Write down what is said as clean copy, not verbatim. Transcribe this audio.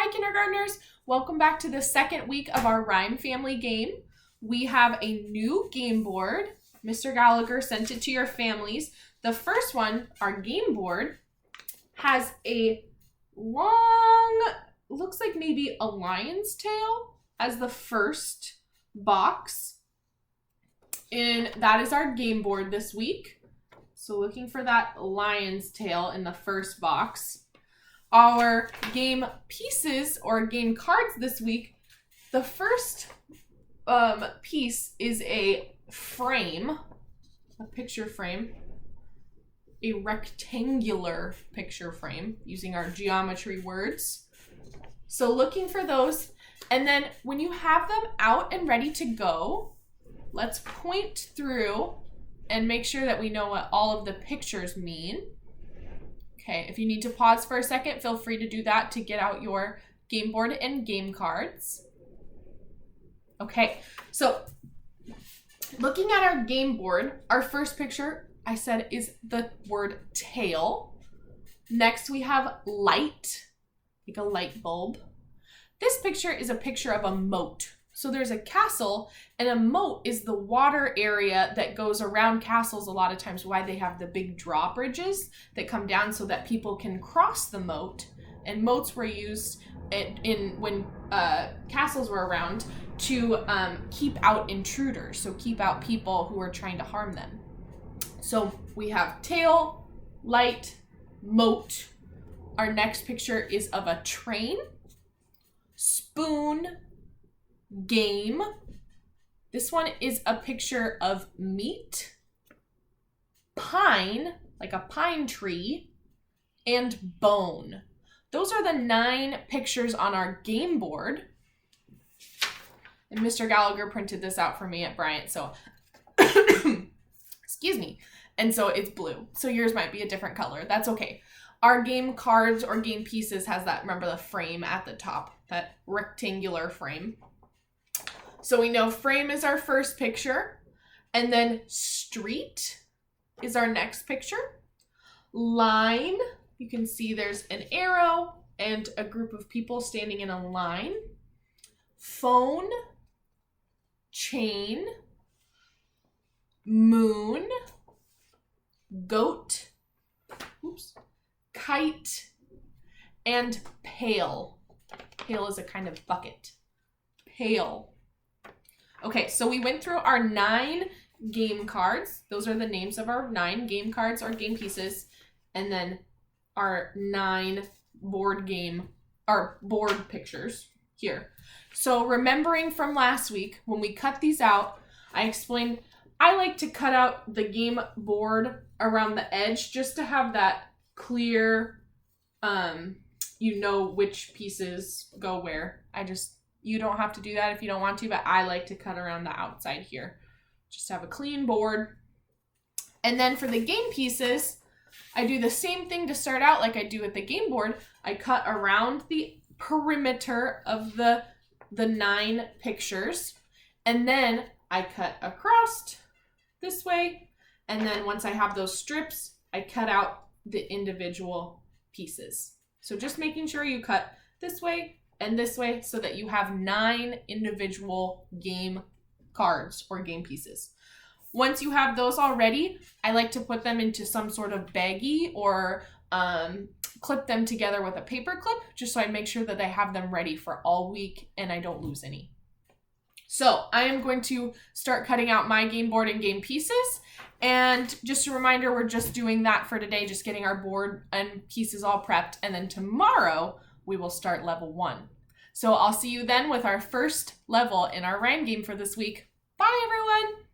Hi, kindergartners. Welcome back to the second week of our rhyme family game. We have a new game board. Mr. Gallagher sent it to your families. The first one, our game board, has a long, looks like maybe a lion's tail as the first box. And that is our game board this week. So looking for that lion's tail in the first box. Our game pieces or game cards this week, the first piece is a frame, a picture frame, a rectangular picture frame using our geometry words. So looking for those. And then when you have them out and ready to go, let's point through and make sure that we know what all of the pictures mean. Okay, if you need to pause for a second, feel free to do that to get out your game board and game cards. Okay, so looking at our game board, our first picture, I said, is the word tail. Next, we have light, like a light bulb. This picture is a picture of a moat. So there's a castle, and a moat is the water area that goes around castles a lot of times, why they have the big drawbridges that come down so that people can cross the moat. And moats were used when castles were around to keep out intruders, so keep out people who are trying to harm them. So we have tail, light, moat. Our next picture is of a train, spoon, game. This one is a picture of meat, pine, like a pine tree, and bone. Those are the 9 pictures on our game board. And Mr. Gallagher printed this out for me at Bryant, so excuse me. And so it's blue. So yours might be a different color. That's okay. Our game cards or game pieces has that, remember, the frame at the top, that rectangular frame. So we know frame is our first picture, and then street is our next picture. Line, you can see there's an arrow and a group of people standing in a line. Phone, chain, moon, goat, kite, and pail. Pail is a kind of bucket. Pail. Okay, so we went through our 9 game cards. Those are the names of our 9 game cards or game pieces. And then our 9 board pictures here. So remembering from last week, when we cut these out, I explained I like to cut out the game board around the edge just to have that clear, you know which pieces go where. You don't have to do that if you don't want to, but I like to cut around the outside here. Just have a clean board. And then for the game pieces, I do the same thing to start out like I do with the game board. I cut around the perimeter of the 9 pictures, and then I cut across this way. And then once I have those strips, I cut out the individual pieces. So just making sure you cut this way and this way so that you have 9 individual game cards or game pieces. Once you have those all ready, I like to put them into some sort of baggie or clip them together with a paper clip just so I make sure that I have them ready for all week and I don't lose any. So I am going to start cutting out my game board and game pieces. And just a reminder, we're just doing that for today, just getting our board and pieces all prepped. And then tomorrow, we will start level 1. So I'll see you then with our first level in our rhyme game for this week. Bye, everyone!